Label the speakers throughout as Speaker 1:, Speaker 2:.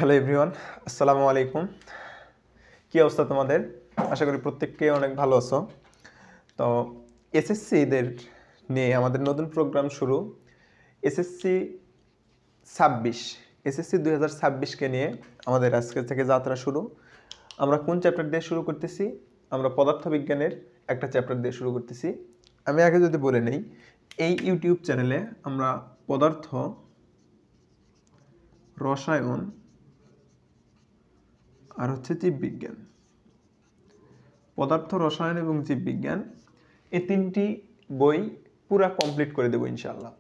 Speaker 1: Hello everyone, আসসালামু আলাইকুম। কি অবস্থা তোমাদের? আশা করি প্রত্যেককে অনেক ভালো আছো। তো এসএসসিদের নিয়ে আমাদের নতুন প্রোগ্রাম শুরু। এসএসসি 26 এসএসসি 2026কে নিয়ে আমাদের আজকে থেকে যাত্রা শুরু। আমরা কোন চ্যাপ্টার দিয়ে শুরু করতেছি? আমরা পদার্থবিজ্ঞানের একটা চ্যাপ্টার দিয়ে শুরু করতেছি। আমি আগে যদি বলে নেই, এই ইউটিউব চ্যানেলে আমরা পদার্থ, রসায়ন আর হচ্ছে জীববিজ্ঞান, পদার্থ, রসায়ন এবং জীববিজ্ঞান, এই তিনটি বই পুরা কমপ্লিট করে দেবো ইনশাআল্লাহ।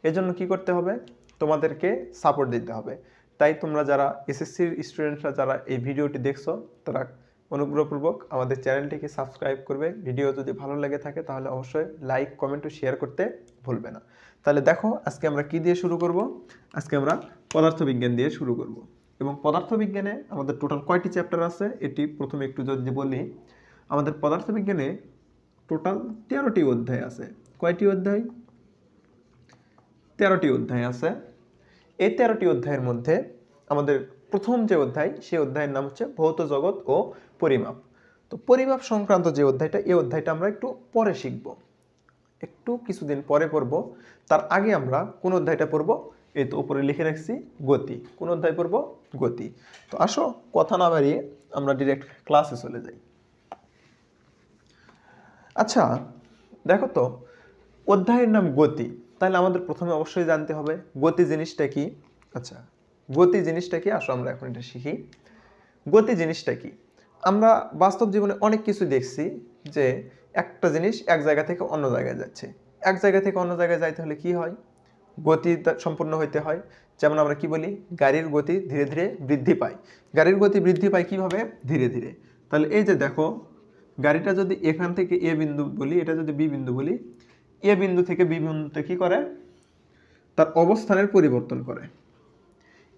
Speaker 1: এজন্য কি করতে হবে? তোমাদেরকে সাপোর্ট দিতে হবে। তাই তোমরা যারা এসএসসির স্টুডেন্টরা যারা এই ভিডিওটি দেখছো, তারা অনুগ্রহপূর্বক আমাদের চ্যানেলটিকে সাবস্ক্রাইব করবে। ভিডিও যদি ভালো লেগে থাকে তাহলে অবশ্যই লাইক, কমেন্ট ও শেয়ার করতে ভুলবে না। তাহলে দেখো আজকে আমরা কি দিয়ে শুরু করব? আজকে আমরা পদার্থবিজ্ঞান দিয়ে শুরু করব। এবং পদার্থবিজ্ঞানে আমাদের টোটাল কয়টি চ্যাপ্টার আছে এটি প্রথমে একটু যদি বলি। আমাদের পদার্থবিজ্ঞানে টোটাল 13টি অধ্যায় আছে। কয়টি অধ্যায়? 13টি অধ্যায় আছে। এই 13টি অধ্যায়ের মধ্যে আমাদের প্রথম যে অধ্যায়, সেই অধ্যায়ের নাম হচ্ছে ভৌত জগৎ ও পরিমাপ। তো পরিমাপ সংক্রান্ত যে অধ্যায়টা, এই অধ্যায়টা আমরা একটু পরে শিখব, একটু কিছুদিন পরে পড়ব। তার আগে আমরা কোন অধ্যায়টা পড়ব? এই তো উপরে লিখে রাখছি, গতি। কোন অধ্যায় পড়ব? গতি। তো আসো কথা না বাড়িয়ে আমরা ডিরেক্ট ক্লাসে চলে যাই। আচ্ছা দেখো তো, অধ্যায়ের নাম গতি, তাহলে আমাদের প্রথমে অবশ্যই জানতে হবে গতি জিনিসটা কি। আচ্ছা, গতি জিনিসটা কি? আসো আমরা এখন এটা শিখি। গতি জিনিসটা কি? আমরা বাস্তব জীবনে অনেক কিছু দেখছি যে একটা জিনিস এক জায়গা থেকে অন্য জায়গায় যাচ্ছে। এক জায়গা থেকে অন্য জায়গায় যাইতে হলে কি হয়? গতি সম্পূর্ণ হইতে হয়। যেমন আমরা কি বলি? গাড়ির গতি ধীরে ধীরে বৃদ্ধি পায়। গাড়ির গতি বৃদ্ধি পায় কিভাবে? ধীরে ধীরে। তাহলে এই যে দেখো, গাড়িটা যদি এখান থেকে এ বিন্দু বলি, এটা যদি বি বিন্দু বলি, এ বিন্দু থেকে বি বিন্দুতে কি করে? তার অবস্থানের পরিবর্তন করে।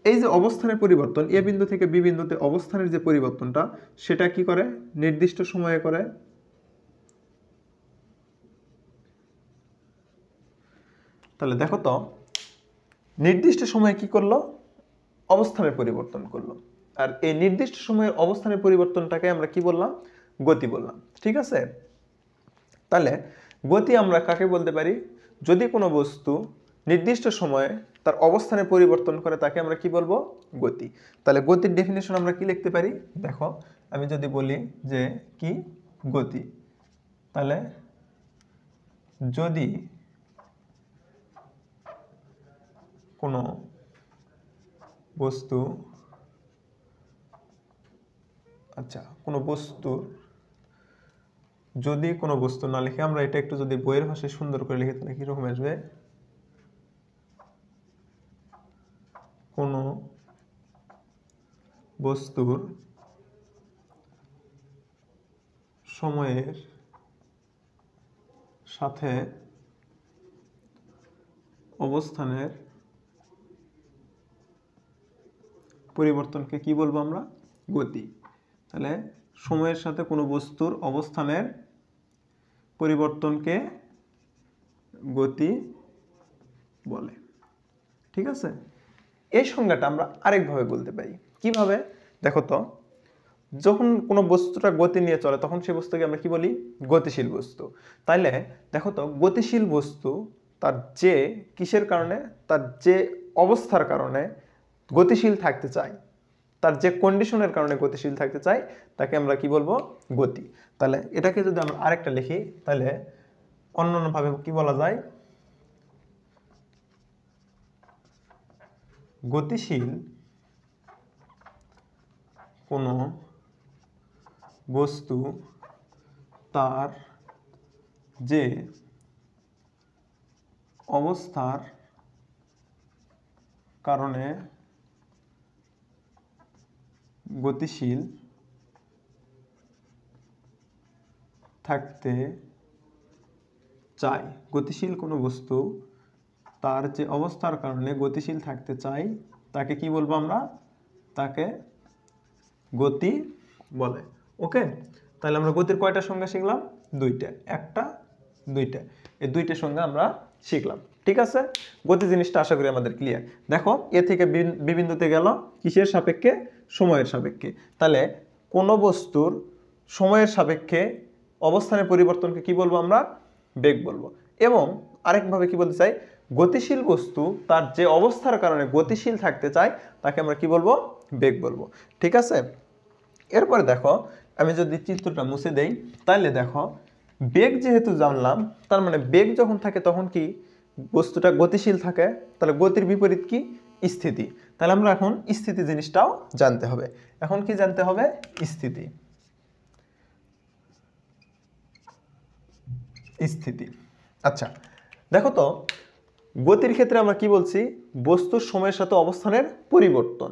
Speaker 1: এই যে অবস্থানের পরিবর্তন, এ বিন্দু থেকে বি বিন্দুতে অবস্থানের যে পরিবর্তনটা, সেটা কি করে? নির্দিষ্ট সময়ে করে। তাহলে দেখো তো, নির্দিষ্ট সময়ে কি করলো? অবস্থানের পরিবর্তন করলো। আর এই নির্দিষ্ট সময়ের অবস্থানের পরিবর্তনটাকে আমরা কি বললাম? গতি বললাম। ঠিক আছে? তাহলে গতি আমরা কাকে বলতে পারি? যদি কোনো বস্তু নির্দিষ্ট সময়ে তার অবস্থানে পরিবর্তন করে, তাকে আমরা কি বলবো? গতি। তাহলে গতির ডেফিনেশন আমরা কি লিখতে পারি? দেখো, আমি যদি বলি যে কি গতি, তাহলে যদি কোনো বস্তু, কোনো বস্তুর, যদি কোনো বস্তু না লিখে আমরা এটা একটু যদি বইয়ের ভাষায় সুন্দর করে লিখে, তাহলে কিরকম আসবে? কোনো বস্তুর সময়ের সাথে অবস্থানের পরিবর্তনকে কি বলবো আমরা? গতি। তাহলে সময়ের সাথে কোনো বস্তুর অবস্থানের পরিবর্তনকে গতি বলে। ঠিক আছে? এই সংজ্ঞাটা আমরা আরেকভাবে বলতে পারি। কিভাবে? দেখো তো, যখন কোনো বস্তুটা গতি নিয়ে চলে, তখন সেই বস্তুকে আমরা কি বলি? গতিশীল বস্তু। তাইলে দেখো তো, গতিশীল বস্তু তার যে কিসের কারণে, তার যে অবস্থার কারণে গতিশীল থাকতে চায়, তার যে কন্ডিশনের কারণে গতিশীল থাকতে চায়, তাকে আমরা কি বলবো? গতি। তাহলে এটাকে যদি আমরা আরেকটা লিখি, তাহলে অন্যভাবে কি বলা যায়? গতিশীল কোনো বস্তু তার যে অবস্থার কারণে গতিশীল থাকতে চায়। গতিশীল কোনো বস্তু তার যে অবস্থার কারণে গতিশীল থাকতে চায়, তাকে কি বলবো আমরা? তাকে গতি বলে। ওকে? তাহলে আমরা গতির কয়টা সংজ্ঞা শিখলাম? দুইটা। একটা, দুইটা। এই দুইটা সংজ্ঞা আমরা শিখলাম। ঠিক আছে, গতি জিনিসটা আশা করি আমাদের ক্লিয়ার। দেখো এ থেকে বি বিন্দুতে গেল কিসের সাপেক্ষে? সময়ের সাপেক্ষে। তাহলে কোনো বস্তুর সময়ের সাপেক্ষে অবস্থানের পরিবর্তনকে কি বলবো আমরা? বেগ বলবো। এবং আরেকভাবে কি বলতে চাই, গতিশীল বস্তু তার যে অবস্থার কারণে গতিশীল থাকতে চায় তাকে আমরা কি বলবো? বেগ বলবো। ঠিক আছে, এরপরে দেখো আমি যদি চিত্রটা মুছে দেই, তাহলে দেখো বেগ যেহেতু জানলাম, তার মানে বেগ যখন থাকে তখন কি বস্তুটা গতিশীল থাকে, তাহলে গতির বিপরীত কি? স্থিতি। তাহলে আমরা এখন স্থিতি জিনিসটাও জানতে হবে। এখন কি জানতে হবে? স্থিতি। স্থিতি, আচ্ছা দেখো তো গতির ক্ষেত্রে আমরা কি বলছি? বস্তুর সময়ের সাথে অবস্থানের পরিবর্তন,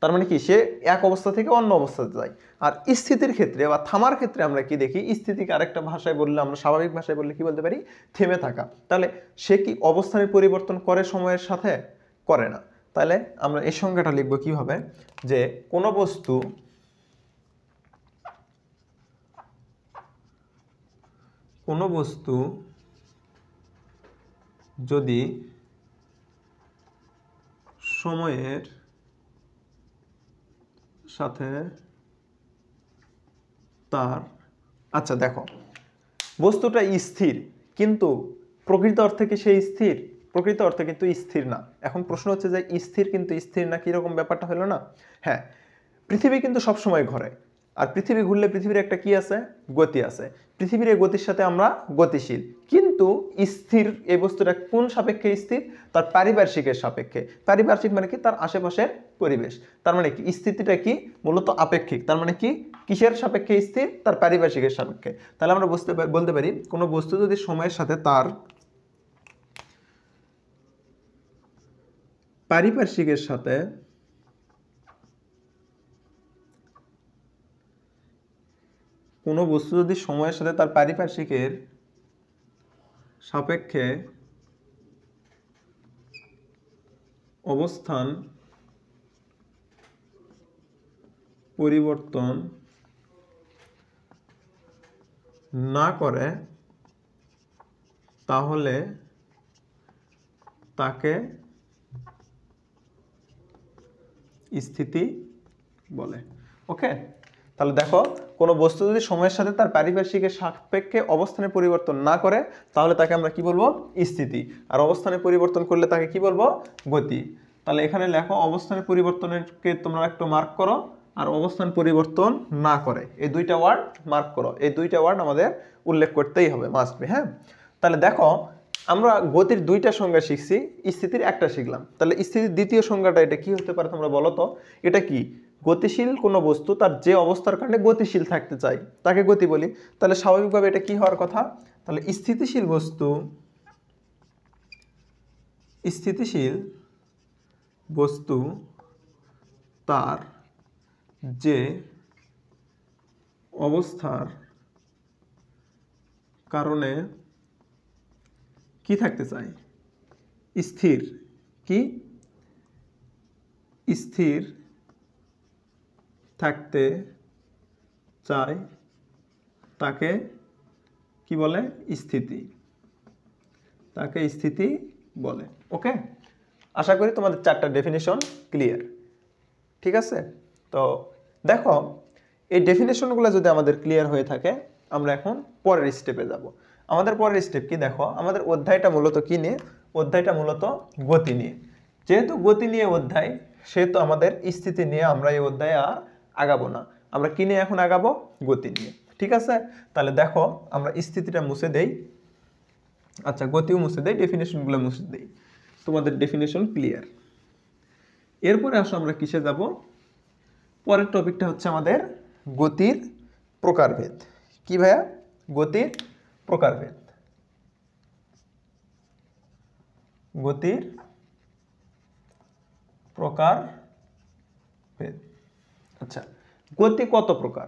Speaker 1: তার মানে কি সে এক অবস্থা থেকে অন্য অবস্থাতে যায়। আর স্থিতির ক্ষেত্রে বা থামার ক্ষেত্রে আমরা কি দেখি? স্থিতিকে আরেকটা ভাষায় বললে, আমরা স্বাভাবিক ভাষায় বললে কি বলতে পারি? থেমে থাকা। তাহলে সে কি অবস্থানের পরিবর্তন করে সময়ের সাথে? করে না। তাহলে আমরা এই সংজ্ঞাটা লিখবো কিভাবে? যে কোনো বস্তু যদি সময়ের সাথে তার, আচ্ছা দেখো বস্তুটা স্থির, কিন্তু প্রকৃত অর্থে কি সেই স্থির? প্রকৃত অর্থে কিন্তু স্থির না। এখন প্রশ্ন হচ্ছে যে স্থির কিন্তু স্থির না, কিরকম ব্যাপারটা হলো না? হ্যাঁ, পৃথিবী কিন্তু সবসময় ঘোরে, আর পৃথিবী ঘুরলে পৃথিবীর একটা কি আছে? গতি আছে। পৃথিবীর এই গতির সাথে আমরা গতিশীল, কিন্তু স্থির এই বস্তুটা কোন সাপেক্ষে স্থির? তার পারিপার্শ্বিকের সাপেক্ষে। পারিপার্শ্বিক মানে কি? তার আশেপাশের পরিবেশ। তার মানে কি স্থিতিটা কি? মূলত আপেক্ষিক। তার মানে কি কিসের সাপেক্ষে স্থির? তার পারিপার্শ্বিকের সাপেক্ষে। তাহলে আমরা বলতে পারি কোনো বস্তু যদি সময়ের সাথে তার পারিপার্শ্বিকের সাথে কোনো বস্তু যদি সময়ের সাথে তার পারিপার্শ্বিকের সাপেক্ষে অবস্থান পরিবর্তন না করে তাহলে তাকে স্থিতি বলে। ওকে, তাহলে দেখো কোনো বস্তু যদি সময়ের সাথে তার পারিপার্শ্বিকের সাপেক্ষে অবস্থানের পরিবর্তন না করে তাহলে তাকে আমরা কি বলবো? স্থিতি। আর অবস্থানের পরিবর্তন করলে তাকে কি বলবো? গতি। তাহলে এখানে লেখো অবস্থানের পরিবর্তনকে তোমরা একটু মার্ক করো, আর অবস্থান পরিবর্তন না করে এই দুইটা ওয়ার্ড মার্ক করো। এই দুইটা ওয়ার্ড আমাদের উল্লেখ করতেই হবে, মাস্ট বি। হ্যাঁ, তাহলে দেখো আমরা গতির দুইটা সংজ্ঞা শিখছি, স্থিতির একটা শিখলাম। তাহলে স্থিতির দ্বিতীয় সংজ্ঞাটা এটা কি হতে পারে তোমরা বলো তো? এটা কি? গতিশীল কোনো বস্তু তার যে অবস্থার কারণে গতিশীল থাকতে চায় তাকে গতি বলি। তাহলে স্বাভাবিকভাবে এটা কি হওয়ার কথা? তাহলে স্থিতিশীল বস্তু তার যে অবস্থার কারণে কি থাকতে চায়? স্থির। কি? স্থির থাকতে চায় তাকে কি বলে? স্থিতি। তাকে স্থিতি বলে। ওকে, আশা করি তোমাদের চারটা ডেফিনিশন ক্লিয়ার। ঠিক আছে, তো দেখো এই ডেফিনেশনগুলো যদি আমাদের ক্লিয়ার হয়ে থাকে আমরা এখন পরের স্টেপে যাব। আমাদের পরের স্টেপ কি? দেখো আমাদের অধ্যায়টা মূলত কি নিয়ে? অধ্যায়টা মূলত গতি নিয়ে। যেহেতু গতি নিয়ে অধ্যায়, সেহেতু আমাদের স্থিতি নিয়ে আমরা এই অধ্যায়ে আর আগাবো না। আমরা কি নিয়ে এখন আগাবো? গতি নিয়ে। ঠিক আছে, তাহলে দেখো আমরা স্থিতিটা মুছে দেই, আচ্ছা গতিও মুছে দেই, ডেফিনেশনগুলো মুছে দেই, তোমাদের ডেফিনেশন ক্লিয়ার। এরপরে আসো আমরা কিসে যাব? পরের টপিকটা হচ্ছে আমাদের গতির প্রকারভেদ। কি ভাইয়া? গতির প্রকারভেদ। গতির প্রকারভেদ। আচ্ছা, গতি কত প্রকার?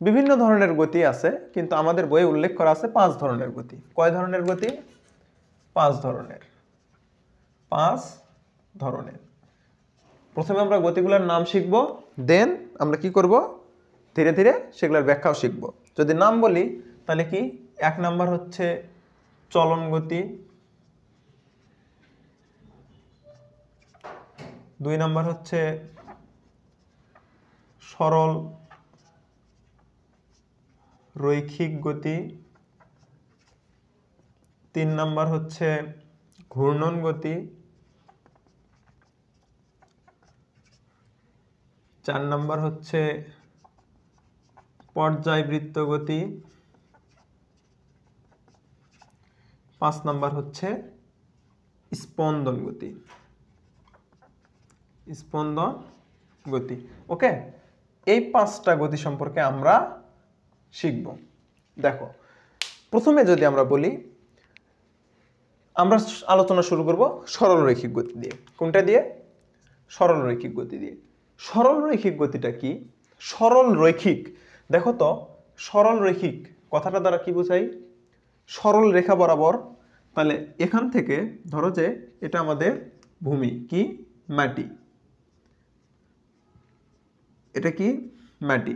Speaker 1: বিভিন্ন ধরনের গতি আছে, কিন্তু আমাদের বইয়ে উল্লেখ করা আছে 5 ধরনের গতি। কয় ধরনের গতি? 5 ধরনের। 5 ধরনের। প্রথমে আমরা গতিগুলোর নাম শিখব, দেন আমরা কি করব? ধীরে ধীরে সেগুলোর ব্যাখ্যাও শিখব। যদি নাম বলি তাহলে কি? 1 নাম্বার হচ্ছে চলন গতি, 2 নাম্বার হচ্ছে সরল রৈখিক গতি, 3 নাম্বার হচ্ছে ঘূর্ণন গতি, 4 নাম্বার হচ্ছে পর্যায়বৃত্ত গতি, 5 নাম্বার হচ্ছে স্পন্দন গতি। স্পন্দন গতি, ওকে। এই 5টা গতি সম্পর্কে আমরা শিখব। দেখো, প্রথমে যদি আমরা বলি, আমরা আলোচনা শুরু করব সরল রৈখিক গতি দিয়ে। কোনটা দিয়ে? সরল রৈখিক গতি দিয়ে। সরল রৈখিক গতিটা কি? সরল রৈখিক, দেখো তো, সরল রৈখিক কথাটা দ্বারা কি বোঝাই? সরল রেখা বরাবর। তাহলে এখান থেকে ধরো যে এটা আমাদের ভূমি, কি? মাটি। এটা কি? মাটি।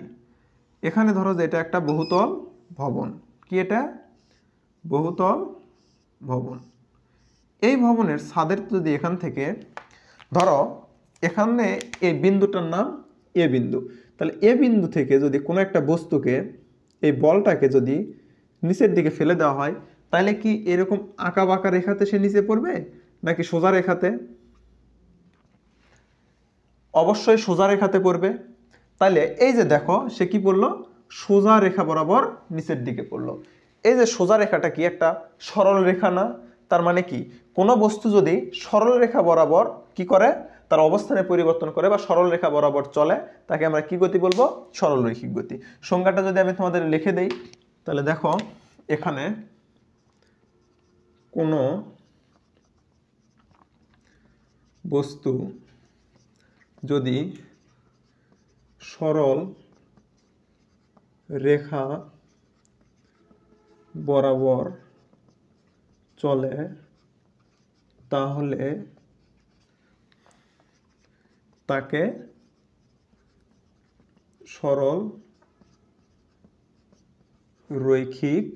Speaker 1: এখানে ধরো যে এটা একটা বহুতল ভবন। কি এটা? বহুতল ভবন। এই ভবনের ছাদের যদি এখান থেকে ধরো, এখানে এই বিন্দুটার নাম এ বিন্দু, তাহলে এ বিন্দু থেকে যদি কোনো একটা বস্তুকে, এই বলটাকে যদি নিচের দিকে ফেলে দেওয়া হয়, তাহলে কি এরকম আঁকা বাঁকা রেখাতে সে নিচে পড়বে নাকি সোজা রেখাতে? অবশ্যই সোজা রেখাতে পড়বে। তাহলে এই যে দেখো, সে কি পড়লো? সোজা রেখা বরাবর নিচের দিকে পড়লো। এই যে সোজা রেখাটা কি একটা সরল রেখা না? তার মানে কি, কোনো বস্তু যদি সরল রেখা বরাবর কি করে, তার অবস্থানে পরিবর্তন করে বা সরল রেখা বরাবর চলে, তাকে আমরা কি গতি বলবো? সরল রৈখিক গতি। সংজ্ঞাটা যদি আমি তোমাদের লিখে দেই, তাহলে দেখো, এখানে কোনো বস্তু যদি সরল রেখা বরাবর চলে, তাহলে তাকে সরল রৈখিক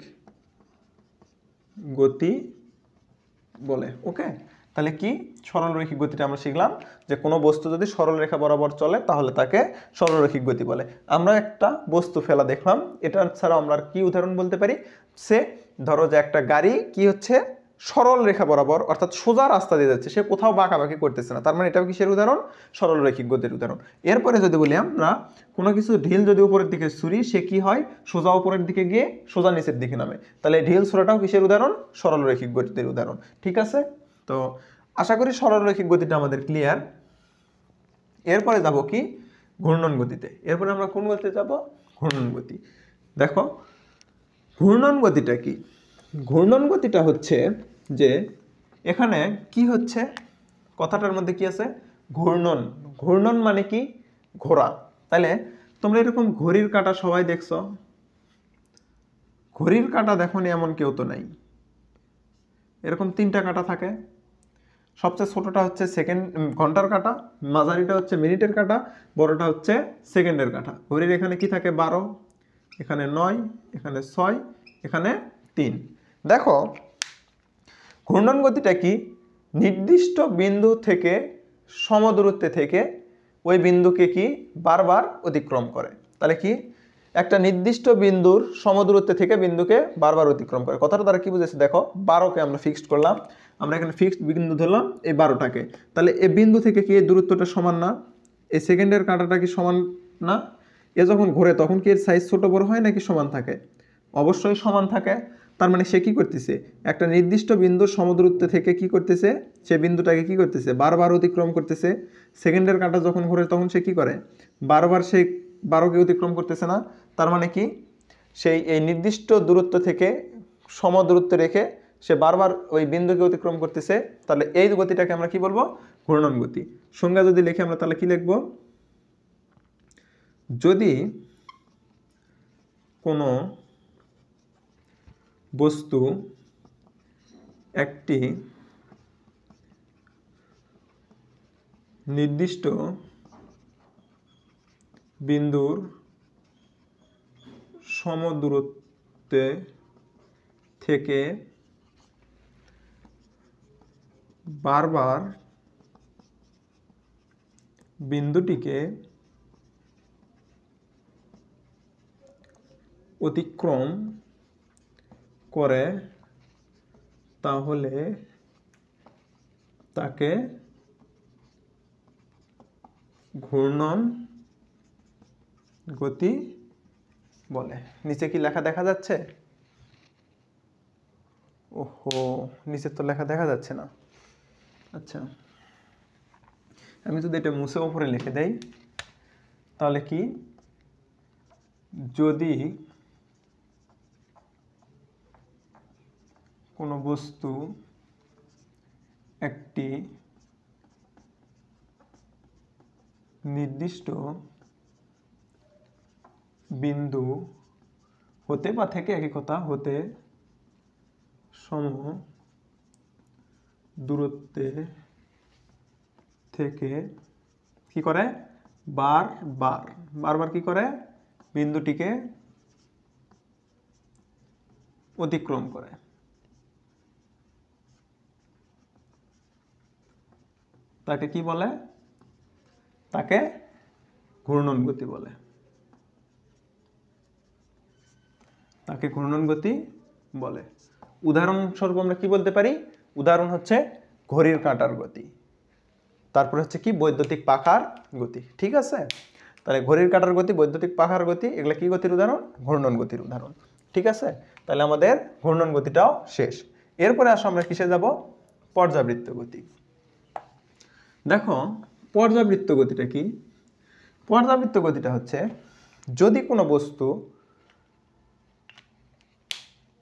Speaker 1: গতি বলে। ওকে, তাহলে কি সরল রৈখিক গতিটা আমরা শিখলাম যে কোনো বস্তু যদি সরল রেখা বরাবর চলে তাহলে তাকে সরল রৈখিক গতি বলে। আমরা একটা বস্তু ফেলা দেখলাম, এটা ছাড়া আমরা কি উদাহরণ বলতে পারি? সে ধরো যে একটা গাড়ি কি হচ্ছে, সরল রেখা বরাবর অর্থাৎ সোজা রাস্তা দিয়ে যাচ্ছে, সে কোথাও বাঁকাবাঁকি করতেছে না, তার মানে এটাও কিসের উদাহরণ? সরল রৈখিক গতির উদাহরণ। এরপরে যদি বলি আমরা, কোনো কিছু ঢিল যদি উপরের দিকে ছুরি, সে কি হয়? সোজা উপরের দিকে গিয়ে সোজা নিচের দিকে নামে, তাহলে ঢিল ছোড়াটাও কিসের উদাহরণ? সরল রৈখিক গতির উদাহরণ। ঠিক আছে, তো আশা করি সরল রৈখিক গতিটা আমাদের ক্লিয়ার। এরপরে যাব কি? ঘূর্ণন গতিতে। এরপরে আমরা কোন গতিতে যাব? ঘূর্ণন গতি। দেখো, ঘূর্ণন গতিটা কি? ঘূর্ণন গতিটা হচ্ছে যে এখানে কি হচ্ছে, কথাটার মধ্যে কি আছে? ঘূর্ণন। ঘূর্ণন মানে কি? ঘোরা। তাহলে তোমরা এরকম ঘড়ির কাঁটা সবাই দেখছো? ঘড়ির কাঁটা দেখোনি এমন কেউ তো নাই। এরকম 3টা কাঁটা থাকে। সবচেয়ে ছোটটা হচ্ছে ঘন্টার কাঁটা, মাঝারিটা হচ্ছে মিনিটের কাঁটা, বড়টা হচ্ছে সেকেন্ডের কাঁটা। ঘড়ির এখানে কি থাকে? 12, এখানে 9, এখানে 6, এখানে 3। দেখো, ঘূর্ণন গতিটা কি? নির্দিষ্ট বিন্দু থেকে সমদূরত্বে থেকে ওই বিন্দুকে কি বারবার অতিক্রম করে। তাহলে কি একটা নির্দিষ্ট বিন্দুর সমদূরত্বে থেকে বিন্দুকে বারবার অতিক্রম করে। কথাটা দ্বারা কি বুঝেছে? দেখো, 12কে আমরা ফিক্সড করলাম, আমরা এখানে ফিক্সড বিন্দু ধরলাম এই 12টাকে। তাহলে এই বিন্দু থেকে কি এই দূরত্বটা সমান না? এই সেকেন্ডের কাঁটাটা কি সমান না? এ যখন ঘোরে তখন কি এর সাইজ ছোট বড় হয় নাকি সমান থাকে? অবশ্যই সমান থাকে। তার মানে সে কি করতেছে? একটা নির্দিষ্ট বিন্দুর সমদূরত্বে থেকে কি করতেছে? সে বিন্দুটাকে কি করতেছে? বারবার অতিক্রম করতেছে। সেকেন্ডের কাঁটা যখন ঘোরে তখন সে কি করে? বারবার সেই 12কে অতিক্রম করতেছে না? তার মানে কি সেই এই নির্দিষ্ট দূরত্ব থেকে সমদূরত্বে রেখে সে বারবার ওই বিন্দুকে অতিক্রম করতেছে। তাহলে এই গতিটাকে আমরা কি বলবো? ঘূর্ণন গতি। সংজ্ঞা যদি লিখি আমরা তাহলে কি লিখব? যদি কোনো বস্তু একটি নির্দিষ্ট বিন্দুর সমদূরত্বে থেকে বারবার বিন্দুটিকে অতিক্রম করে তাহলে তাকে ঘূর্ণন গতি বলে। নিচে কি লেখা দেখা যাচ্ছে? ওহো, নিচে তো লেখা দেখা যাচ্ছে না। আচ্ছা, আমি যদি এটা মুছে উপরে লিখে দেই তাহলে কি, যদি কোনো বস্তু একটি নির্দিষ্ট বিন্দু হতে বা থেকে, একই কথা, হতে সম দূরত্বে থেকে কি করে, বারবার কি করে, বিন্দুটিকে অতিক্রম করে, তাকে কি বলে? তাকে ঘূর্ণন গতি বলে। তাকে ঘূর্ণন গতি বলে। উদাহরণস্বরূপ আমরা কি বলতে পারি? উদাহরণ হচ্ছে ঘড়ির কাঁটার গতি, তারপরে হচ্ছে কি, বৈদ্যুতিক পাখার গতি। ঠিক আছে, তাহলে ঘড়ির কাঁটার গতি, বৈদ্যুতিক পাখার গতি, এগুলো কি গতির উদাহরণ? ঘূর্ণন গতির উদাহরণ। ঠিক আছে, তাহলে আমাদের ঘূর্ণন গতিটাও শেষ। এরপরে আসো আমরা কিসে যাব? পর্যাবৃত্ত গতি। দেখো পর্যাবৃত্ত গতিটা কি? পর্যাবৃত্ত গতিটা হচ্ছে যদি কোনো বস্তু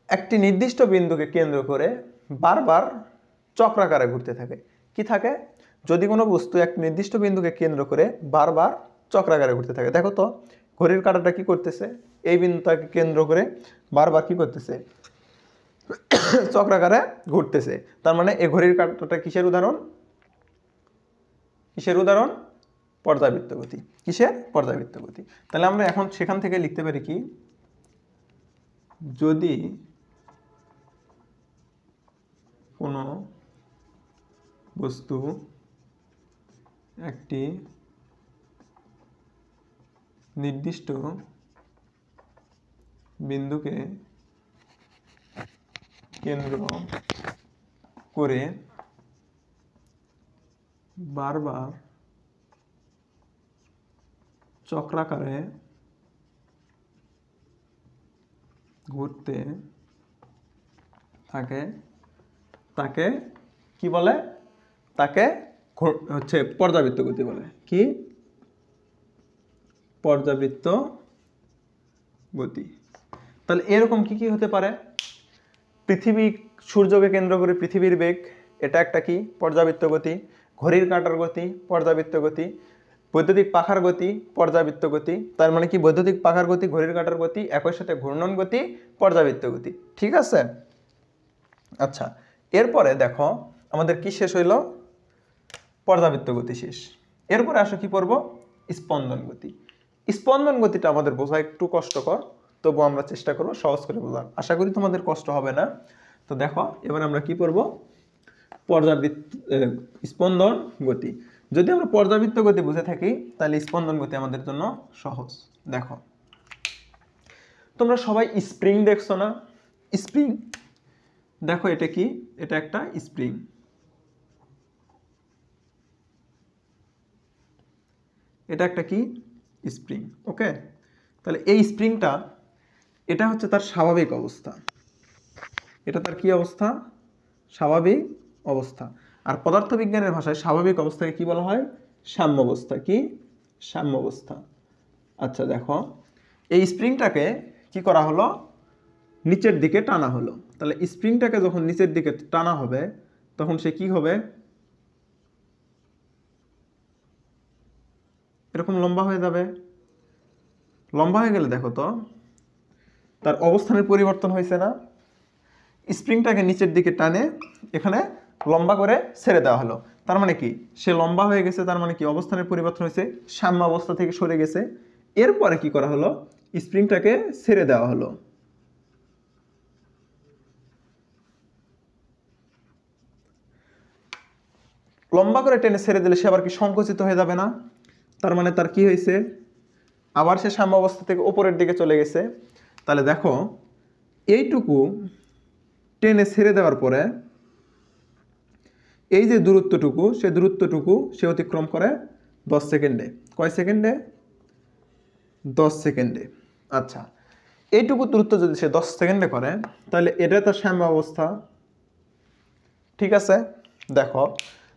Speaker 1: একটি নির্দিষ্ট বিন্দুকে কেন্দ্র করে বারবার চক্রাকারে ঘুরতে থাকে। কি থাকে? যদি কোনো বস্তু এক নির্দিষ্ট বিন্দুকে কেন্দ্র করে বারবার চক্রাকারে ঘুরতে থাকে। দেখো তো ঘড়ির কাঁটাটা কি করতেছে? এই বিন্দুটাকে কেন্দ্র করে বারবার কি করতেছে? চক্রাকারে ঘুরতেছে। তার মানে এই ঘড়ির কাঁটাটা কিসের উদাহরণ? কিসের উদাহরণ? পর্যাবৃত্ত গতি। কিসের? পর্যাবৃত্ত গতি। তাহলে আমরা এখন সেখান থেকে লিখতে পারি কি, যদি কোনো বস্তু একটি নির্দিষ্ট বিন্দুকে কেন্দ্র করে বারবার চক্রাকারে ঘুরতে থাকে, তাকে কি বলে? তাকে হচ্ছে পর্যাবৃত্ত গতি বলে। কি? পর্যাবৃত্ত গতি। তাহলে এরকম কি কি হতে পারে? পৃথিবী, সূর্যকে কেন্দ্র করে পৃথিবীর বেগ, এটা একটা কি? পর্যাবৃত্ত গতি। ঘড়ির কাঁটার গতি, পর্যাবৃত্ত গতি। বৈদ্যুতিক পাখার গতি, পর্যাবৃত্ত গতি। তার মানে কি, বৈদ্যুতিক পাখার গতি, ঘড়ির কাঁটার গতি, একই সাথে ঘূর্ণন গতি, পর্যাবৃত্ত গতি। ঠিক আছে, আচ্ছা এরপরে দেখো আমাদের কি শেষ হইল? পর্যাবৃত্ত গতি শেষ। এরপরে আসো কি পড়বো? স্পন্দন গতি। স্পন্দন গতিটা আমাদের বোঝা একটু কষ্টকর, তবু আমরা চেষ্টা করবো সহজ করে বোঝার। আশা করি তোমাদের কষ্ট হবে না। তো দেখো এবার আমরা কি পড়বো? স্পন্দন গতি। যদি আমরা পর্যাবৃত্ত গতি বুঝে থাকি তাহলে স্পন্দন গতি আমাদের জন্য সহজ। দেখো তোমরা সবাই স্প্রিং দেখছো না? স্প্রিং, দেখো এটা কি? এটা একটা স্প্রিং। এটা একটা কি? স্প্রিং। ওকে, তাহলে এই স্প্রিংটা, এটা হচ্ছে তার স্বাভাবিক অবস্থা। এটা তার কি অবস্থা? স্বাভাবিক অবস্থা। আর পদার্থবিজ্ঞানের ভাষায় স্বাভাবিক অবস্থাকে কি বলা হয়? সাম্যাবস্থা। কি? সাম্যাবস্থা। আচ্ছা দেখো এই স্প্রিংটাকে কি করা হলো? নিচের দিকে টানা হলো। তাহলে স্প্রিংটাকে যখন নিচের দিকে টানা হবে তখন সে কি হবে? এরকম লম্বা হয়ে যাবে। লম্বা হয়ে গেলে দেখো তো তার অবস্থানের পরিবর্তন হয়েছে না? স্প্রিংটাকে নিচের দিকে টানে এখানে লম্বা করে ছেড়ে দেওয়া হলো। তার মানে কি, সে লম্বা হয়ে গেছে। তার মানে কি, অবস্থানের পরিবর্তন হয়েছে, সাম্য অবস্থা থেকে সরে গেছে। এরপরে কি করা হলো? স্প্রিংটাকে ছেড়ে দেওয়া হলো। লম্বা করে টেনে ছেড়ে দিলে সে আবার কি সংকুচিত হয়ে যাবে না? তার মানে তার কি হয়েছে, আবার সে সাম্যাবস্থা থেকে উপরের দিকে চলে গেছে। তাহলে দেখো এইটুকু টেনে ছেড়ে দেওয়ার পরে এই যে দূরত্বটুকু, সে দূরত্বটুকু সে অতিক্রম করে 10 সেকেন্ডে। কয় সেকেন্ডে? 10 সেকেন্ডে। আচ্ছা, এইটুকু দূরত্ব যদি সে 10 সেকেন্ডে করে তাহলে এটা তার সাম্যাবস্থা। ঠিক আছে, দেখো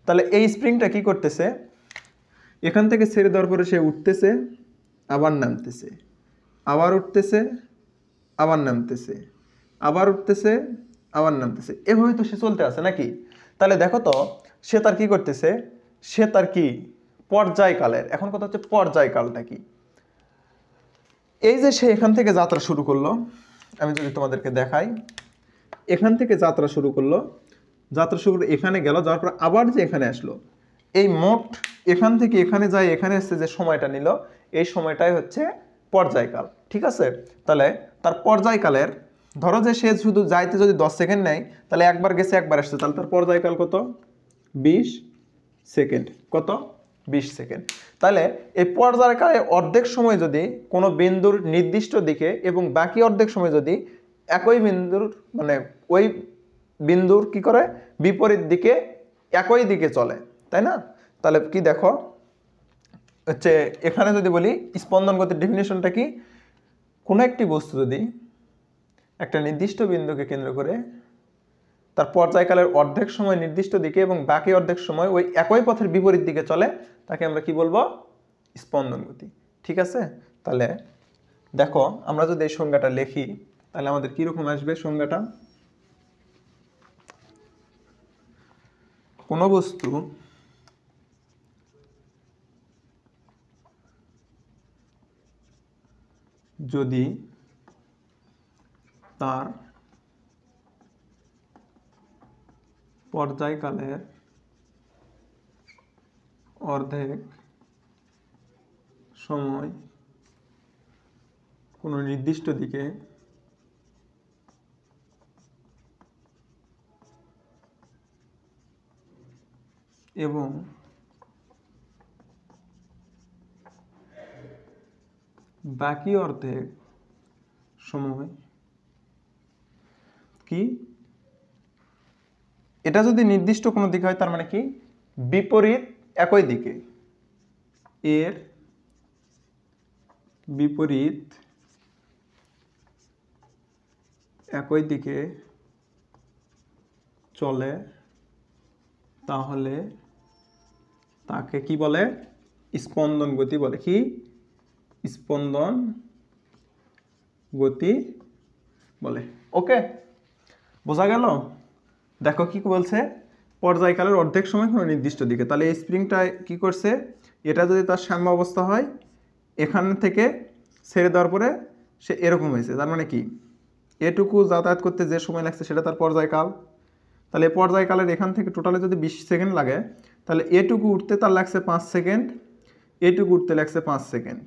Speaker 1: তাহলে এই স্প্রিংটা কি করতেছে, এখান থেকে ছেড়ে দেওয়ার পরে সে উঠতেছে, আবার নামতেছে, আবার উঠতেছে, আবার নামতেছে, আবার উঠতেছে, আবার নামতেছে, এভাবে তো সে চলতে আছে নাকি? তাহলে দেখো তো সে তার কি করতেছে, সে তার কি পর্যায়কালের, এখন কথা হচ্ছে পর্যায়কালটা কি। এই যে সে এখান থেকে যাত্রা শুরু করলো, আমি যদি তোমাদেরকে দেখাই, এখান থেকে যাত্রা শুরু করলো, যাত্রা শুরু করে এখানে গেল, যাওয়ার পর আবার যে এখানে আসলো, এই মোট এখান থেকে এখানে যায় এখানে এসে যে সময়টা নিল, এই সময়টাই হচ্ছে পর্যায়কাল। ঠিক আছে, তাহলে তার পর্যায়কালের, ধরো যে সে শুধু যাইতে যদি 10 সেকেন্ড নেয়, তাহলে একবার গেছে একবার আসছে, তাহলে তার পর্যায়কাল কত? 20 সেকেন্ড। কত? 20 সেকেন্ড। তাহলে এই পর্যায়কালে অর্ধেক সময় যদি কোনো বিন্দুর নির্দিষ্ট দিকে এবং বাকি অর্ধেক সময় যদি একই বিন্দুর মানে ওই বিন্দুর কি করে বিপরীত দিকে একই দিকে চলে, তাই না? তাহলে কি দেখো হচ্ছে এখানে যদি বলি স্পন্দন গতির ডেফিনিশনটা কি, কোনো একটি বস্তু যদি একটা নির্দিষ্ট বিন্দুকে কেন্দ্র করে তার পর্যায়কালের অর্ধেক সময় নির্দিষ্ট দিকে এবং বাকি অর্ধেক সময় ওই একই পথের বিপরীত দিকে চলে, তাকে আমরা কি বলবো? স্পন্দন গতি। ঠিক আছে, তাহলে দেখো আমরা যদি এই সংজ্ঞাটা লিখি তাহলে আমাদের কিরকম আসবে সংজ্ঞাটা, কোনো বস্তু যদি তার পর্যায়কালের অর্ধেক সময় কোনো নির্দিষ্ট দিকে এবং বাকি অর্ধেক সময় কি, এটা যদি নির্দিষ্ট কোনো দিকে হয় তার মানে কি বিপরীত একই দিকে, এর বিপরীত একই দিকে চলে, তাহলে তাকে কি বলে? স্পন্দন গতি বলে। কি? স্পন্দন গতি বলে। ওকে, বোঝা গেল? দেখো কি বলছে, পর্যায়কালের অর্ধেক সময় কোনো নির্দিষ্ট দিকে, তাহলে এই স্প্রিংটা কি করছে, এটা যদি তার সাম্যাবস্থা হয়, এখান থেকে ছেড়ে দেওয়ার পরে সে এরকম হয়েছে, তার মানে কি এটুকু যাতায়াত করতে যে সময় লাগছে সেটা তার পর্যায়কাল। তাহলে এই পর্যায়কালের এখান থেকে টোটালে যদি 20 সেকেন্ড লাগে, তাহলে এটুকু উঠতে তার লাগছে 5 সেকেন্ড, এটুকু উঠতে লাগছে 5 সেকেন্ড,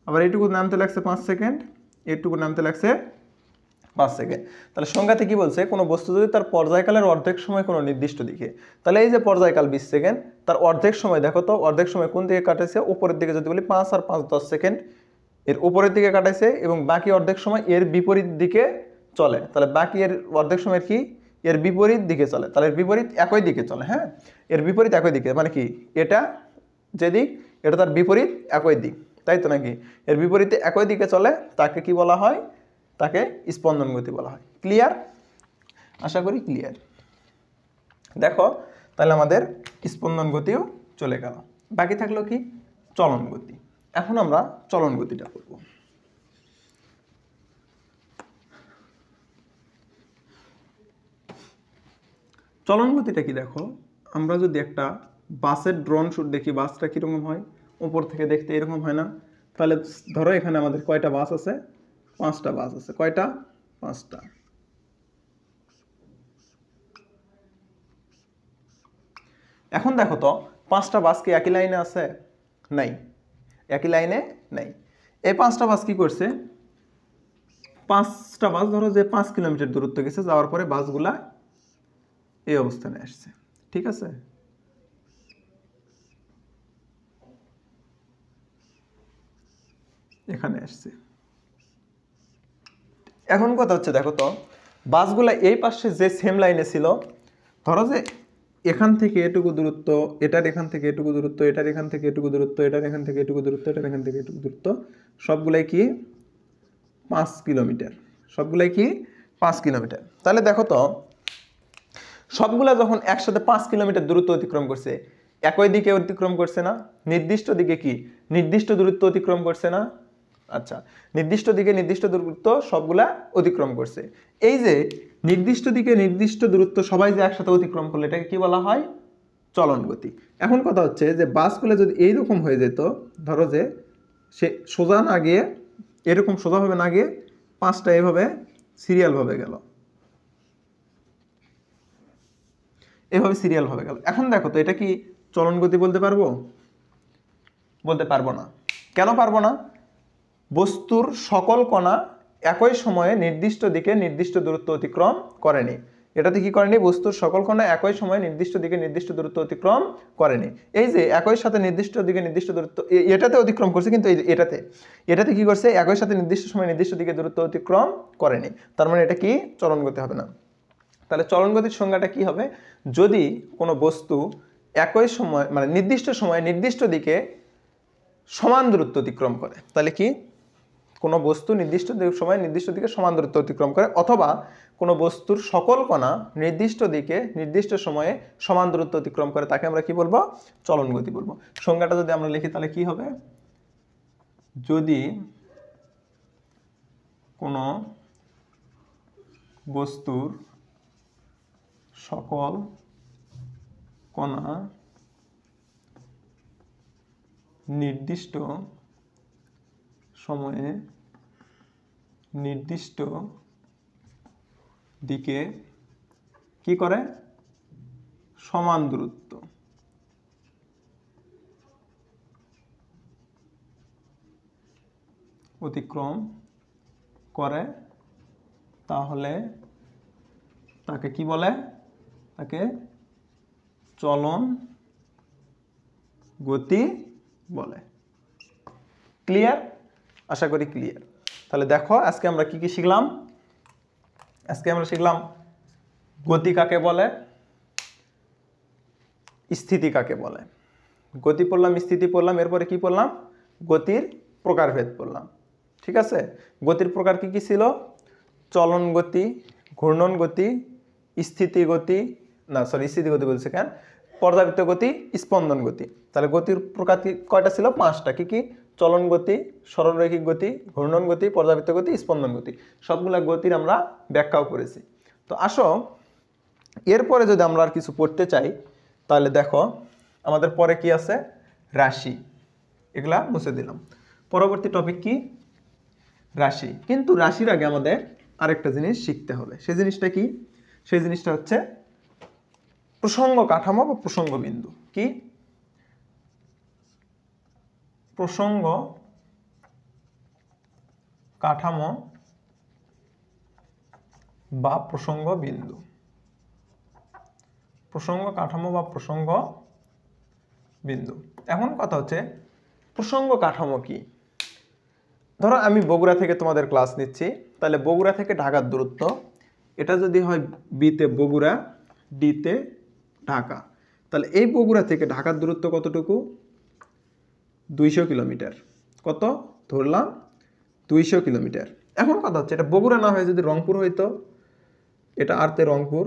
Speaker 1: আবার এটুকু নামতে লাগছে 5 সেকেন্ড, এটুকু নামতে লাগছে 5 সেকেন্ড। তাহলে সংজ্ঞাতে কি বলছে, কোনো বস্তু যদি তার পর্যায়কালের অর্ধেক সময় কোনো নির্দিষ্ট দিকে, তাহলে এই যে পর্যায়কাল 20 সেকেন্ড, তার অর্ধেক সময় দেখো তো, অর্ধেক সময় কোন দিকে কাটাইছে? উপরের দিকে যদি বলি 5 আর 5 10 সেকেন্ড এর উপরের দিকে কাটাইছে, এবং বাকি অর্ধেক সময় এর বিপরীত দিকে চলে, তাহলে বাকি এর অর্ধেক সময় কি এর বিপরীত দিকে চলে, তাহলে এর বিপরীত একই দিকে চলে। হ্যাঁ, এর বিপরীত একই দিকে মানে কি, এটা যেদিক এটা তার বিপরীত একই দিক, তাই তো নাকি? এর বিপরীতে একই দিকে চলে, তাকে কি বলা হয়? তাকে স্পন্দন গতি বলা হয়। ক্লিয়ার? আশা করি ক্লিয়ার। দেখো তাহলে আমাদের স্পন্দন গতিও চলে গেল, বাকি থাকলো কি চলন গতি। এখন আমরা চলন গতিটা করব। চলন গতিটা কি, দেখো আমরা যদি একটা বাসের ড্রোন শুট দেখি, বাসটা কিরকম হয়, উপর থেকে দেখতে এরকম হয় না? তাহলে ধরো এখানে আমাদের কয়টা বাস আছে? 5টা বাস আছে। কয়টা? 5টা। এখন দেখো তো 5টা বাস কি একই লাইনে আছে? নাই, একই লাইনে নাই। এই 5টা বাস কি করছে, 5টা বাস ধরো যে 5 কিলোমিটার দূরত্ব গেছে, যাওয়ার পরে বাসগুলা এই অবস্থানে আসছে। ঠিক আছে, এখানে আসছে। এখন কথা হচ্ছে দেখো তো বাসগুলা এই পাশে যে সেম লাইনে ছিল, ধরো যে এখান থেকে এটুকু দূরত্ব, এটার এখান থেকে এটুকু দূরত্ব, এটার এখান থেকে এটুকু দূরত্ব, এটার এখান থেকে এটুকু দূরত্ব, এটার এখান থেকে এটুকু দূরত্ব, সবগুলাই কি 5 কিলোমিটার, সবগুলাই কি 5 কিলোমিটার। তাহলে দেখো তো সবগুলা যখন একসাথে 5 কিলোমিটার দূরত্ব অতিক্রম করছে, একই দিকে অতিক্রম করছে না? নির্দিষ্ট দিকে কি নির্দিষ্ট দূরত্ব অতিক্রম করছে না? আচ্ছা, নির্দিষ্ট দিকে নির্দিষ্ট দূরত্ব সবগুলা অতিক্রম করছে। এই যে নির্দিষ্ট দিকে নির্দিষ্ট দূরত্ব সবাই যে একসাথে অতিক্রম করলে এটাকে কি বলা হয়? চলন গতি। এখন কথা হচ্ছে যে বাসগুলো যদি এইরকম হয়ে যেত, ধরো যে সে সোজা না গিয়ে এরকম সোজাভাবে না গিয়ে 5টা এভাবে সিরিয়ালভাবে গেল, এভাবে সিরিয়ালভাবে গেল। এখন দেখো তো এটা কি চলন গতি বলতে পারবো? বলতে পারবো না। কেন পারবো না? বস্তুর সকল কণা একই সময়ে নির্দিষ্ট দিকে নির্দিষ্ট দূরত্ব অতিক্রম করেনি। এটাতে কি করেনি? বস্তুর সকল কণা একই সময়ে নির্দিষ্ট দিকে নির্দিষ্ট দূরত্ব অতিক্রম করেনি। এই যে একই সাথে নির্দিষ্ট দিকে নির্দিষ্ট দূরত্ব এটাতে অতিক্রম করছে, কিন্তু এটাতে কি করছে? একই সাথে নির্দিষ্ট সময়ে নির্দিষ্ট দিকে দূরত্ব অতিক্রম করেনি। তার মানে এটা কি চলন গতি হবে না। তাহলে চলন গতির সংজ্ঞাটা কি হবে? যদি কোনো বস্তু একই সময় মানে নির্দিষ্ট সময়ে নির্দিষ্ট দিকে সমান দূরত্ব অতিক্রম করে, তাহলে কি কোনো বস্তু নির্দিষ্ট সময়ে নির্দিষ্ট দিকে সমান দূরত্ব অতিক্রম করে, অথবা কোনো বস্তুর সকল কণা নির্দিষ্ট দিকে নির্দিষ্ট সময়ে সমান দূরত্ব অতিক্রম করে, তাকে আমরা কি বলবো? চলন গতি বলবো। সংজ্ঞাটা যদি আমরা লিখি তাহলে কি হবে? যদি কোনো বস্তুর সকল কণা নির্দিষ্ট সময়ে নির্দিষ্ট দিকে কি করে? সমান দূরত্ব অতিক্রম করে, তাহলে তাকে কি বলে? তাকে চলন গতি বলে। ক্লিয়ার? আশা করি ক্লিয়ার। তাহলে দেখো আজকে আমরা কি কি শিখলাম? আজকে আমরা শিখলাম গতি কাকে বলে, স্থিতি কাকে বলে। গতি পড়লাম, স্থিতি পড়লাম, এরপরে কি পড়লাম? গতির প্রকারভেদ পড়লাম। ঠিক আছে? গতির প্রকার কি কি ছিল? চলন গতি, ঘূর্ণন গতি, স্থিতি গতি, না সরি স্থিতি গতি বলছে কেন, পর্যাবৃত্ত গতি, স্পন্দন গতি। তাহলে গতির প্রকার কয়টা ছিল? 5টা। কি কি? চলন গতি, সরলরৈখিক গতি, ঘূর্ণন গতি, পর্যাবৃত্ত গতি, স্পন্দন গতি। সবগুলা গতির আমরা ব্যাখ্যাও করেছি। তো আসো এরপরে যদি আমরা আর কিছু পড়তে চাই তাহলে দেখো আমাদের পরে কি আছে? রাশি। এগুলা মুছে দিলাম। পরবর্তী টপিক কি? রাশি। কিন্তু রাশির আগে আমাদের আরেকটা জিনিস শিখতে হবে। সেই জিনিসটা কি? সেই জিনিসটা হচ্ছে প্রসঙ্গ কাঠামো বা প্রসঙ্গ বিন্দু। কি? প্রসঙ্গ কাঠামো বা প্রসঙ্গ বিন্দু। প্রসঙ্গ কাঠামো বা প্রসঙ্গ বিন্দু। এখন কথা হচ্ছে প্রসঙ্গ কাঠামো কি? ধরো আমি বগুড়া থেকে তোমাদের ক্লাস নিচ্ছি, তাহলে বগুড়া থেকে ঢাকার দূরত্ব, এটা যদি হয় বিতে বগুড়া, ডিতে ঢাকা, তাহলে এই বগুড়া থেকে ঢাকার দূরত্ব কতটুকু? 200 কিলোমিটার। কত ধরলাম? 200 কিলোমিটার। এখন কথা হচ্ছে এটা বগুড়া না হয়ে যদি রংপুর হইতো, এটা আরতে রংপুর,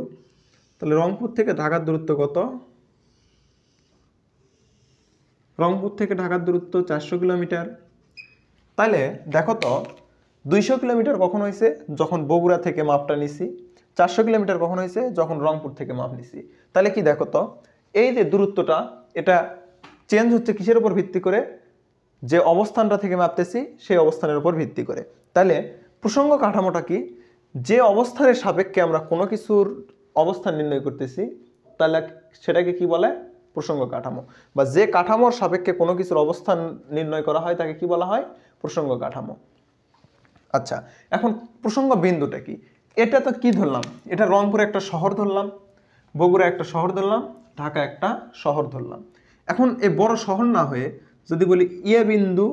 Speaker 1: তাহলে রংপুর থেকে ঢাকার দূরত্ব কত? রংপুর থেকে ঢাকার দূরত্ব 400 কিলোমিটার। তাহলে দেখো তো 200 কিলোমিটার কখন হয়েছে? যখন বগুড়া থেকে মাপটা নিছি। 400 কিলোমিটার কখন হয়েছে? যখন রংপুর থেকে মাপ নিছি। তাহলে কি দেখো তো এই যে দূরত্বটা এটা চেঞ্জ হচ্ছে কিসের উপর ভিত্তি করে? যে অবস্থানটা থেকে মাপতেছি সেই অবস্থানের উপর ভিত্তি করে। তাহলে প্রসঙ্গ কাঠামোটা কি? যে অবস্থানের সাপেক্ষে আমরা কোনো কিছুর অবস্থান নির্ণয় করতেছি তাহলে সেটাকে কি বলে? প্রসঙ্গ কাঠামো। বা যে কাঠামোর সাপেক্ষে কোনো কিছুর অবস্থান নির্ণয় করা হয় তাকে কি বলা হয়? প্রসঙ্গ কাঠামো। আচ্ছা, এখন প্রসঙ্গ বিন্দুটা কি? এটা তো কি ধরলাম? এটা রংপুর একটা শহর ধরলাম, বগুড়া একটা শহর ধরলাম, ঢাকা একটা শহর ধরলাম। এখন এই বড় শহর না হয়ে যদি বলি এ বিন্দু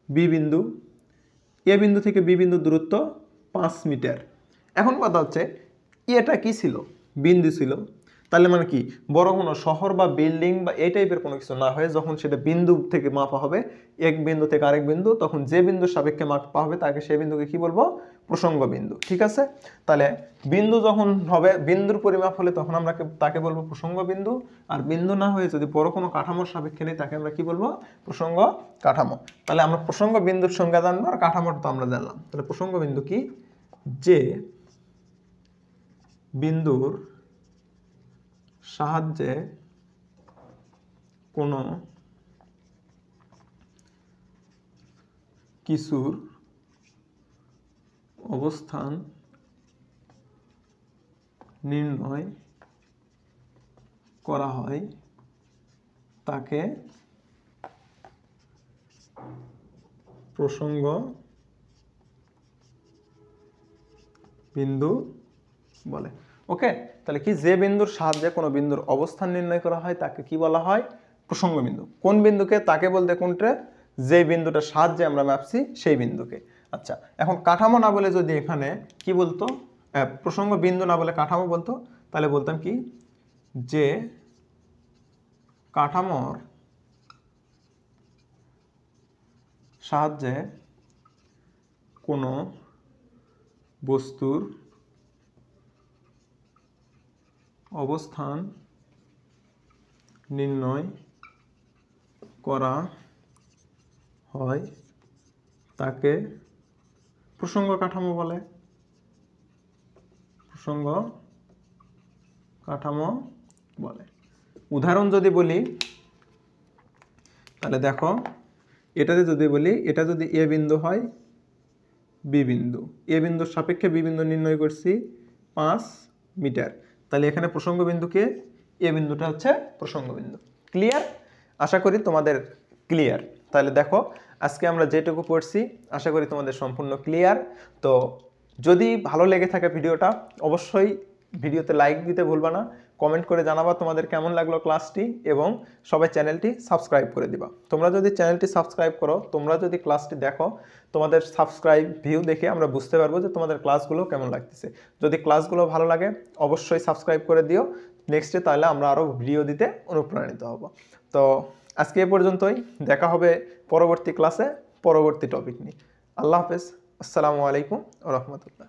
Speaker 1: বি বিন্দু, এ বিন্দু থেকে বি বিন্দু দূরত্ব 5 মিটার। এখন কথা হচ্ছে এটা কি ছিল, বিন্দু ছিল, তাহলে মানে কি বড় কোনো শহর বা বিল্ডিং বা এই টাইপের কোনো কিছু না হয়ে যখন সেটা বিন্দু থেকে মাপা হবে, এক বিন্দু থেকে আরেক বিন্দু, তখন যে বিন্দুর সাপেক্ষে মাপা হবে তাকে সেই বিন্দুকে কি বলবো, প্রসঙ্গ বিন্দু। ঠিক আছে, তাহলে বিন্দু যখন হবে, বিন্দুর পরিমাপ হলে তখন আমরা তাকে বলবো প্রসঙ্গ বিন্দু, আর বিন্দু না হয়ে যদি বড় কোনো কাঠামোর সাপেক্ষে নেই তাকে আমরা কি বলবো, প্রসঙ্গ কাঠামো। তাহলে আমরা প্রসঙ্গ বিন্দুর সংজ্ঞা জানবো আর কাঠামোটা তো আমরা জানলাম। তাহলে প্রসঙ্গ বিন্দু কি, যে বিন্দুর সাহায্যে কোনো কিছুর অবস্থান নির্ণয় করা হয় তাকে প্রসঙ্গ বিন্দু বলে। ওকে, তাহলে কি, যে বিন্দুর সাহায্যে কোনো বিন্দুর অবস্থান নির্ণয় করা হয় তাকে কি বলা হয়, প্রসঙ্গ বিন্দু। কোন বিন্দুকে, তাকে বলতে কোনটা, যে বিন্দুটার সাহায্যে আমরা মাপছি সেই বিন্দুকে। আচ্ছা, এখন কাঠামো না বলে যদি এখানে কি বলতো, প্রসঙ্গ বিন্দু না বলে কাঠামো বলতো, তাহলে বলতাম কি, যে কাঠামোর সাহায্যে কোনো বস্তুর অবস্থান নির্ণয় করা হয় তাকে প্রসঙ্গ কাঠামো বলে, প্রসঙ্গ কাঠামো বলে। উদাহরণ যদি বলি তাহলে দেখো, এটাতে যদি বলি, এটা যদি এ বিন্দু হয়, বি বিন্দু, এ বিন্দুর সাপেক্ষে বি বিন্দু নির্ণয় করছি 5 মিটার, তাহলে এখানে প্রসঙ্গ বিন্দুকে, এ বিন্দুটা হচ্ছে প্রসঙ্গ বিন্দু। ক্লিয়ার? আশা করি তোমাদের ক্লিয়ার। তাহলে দেখো আজকে আমরা যেটুকু পড়ছি আশা করি তোমাদের সম্পূর্ণ ক্লিয়ার। তো যদি ভালো লেগে থাকে ভিডিওটা, অবশ্যই ভিডিওতে লাইক দিতে ভুলবা না, কমেন্ট করে জানাবা তোমাদের কেমন লাগলো ক্লাসটি, এবং সবাই চ্যানেলটি সাবস্ক্রাইব করে দিবা। তোমরা যদি চ্যানেলটি সাবস্ক্রাইব করো, তোমরা যদি ক্লাসটি দেখো, তোমাদের সাবস্ক্রাইব ভিউ দেখে আমরা বুঝতে পারবো যে তোমাদের ক্লাসগুলো কেমন লাগতেছে। যদি ক্লাসগুলো ভালো লাগে অবশ্যই সাবস্ক্রাইব করে দিও নেক্সটে, তাহলে আমরা আরও ভিডিও দিতে অনুপ্রাণিত হব। তো আজকে এ পর্যন্তই, দেখা হবে পরবর্তী ক্লাসে পরবর্তী টপিক নিয়ে। আল্লাহ হাফেজ, আসসালামু আলাইকুম ওয়া রাহমাতুল্লাহ।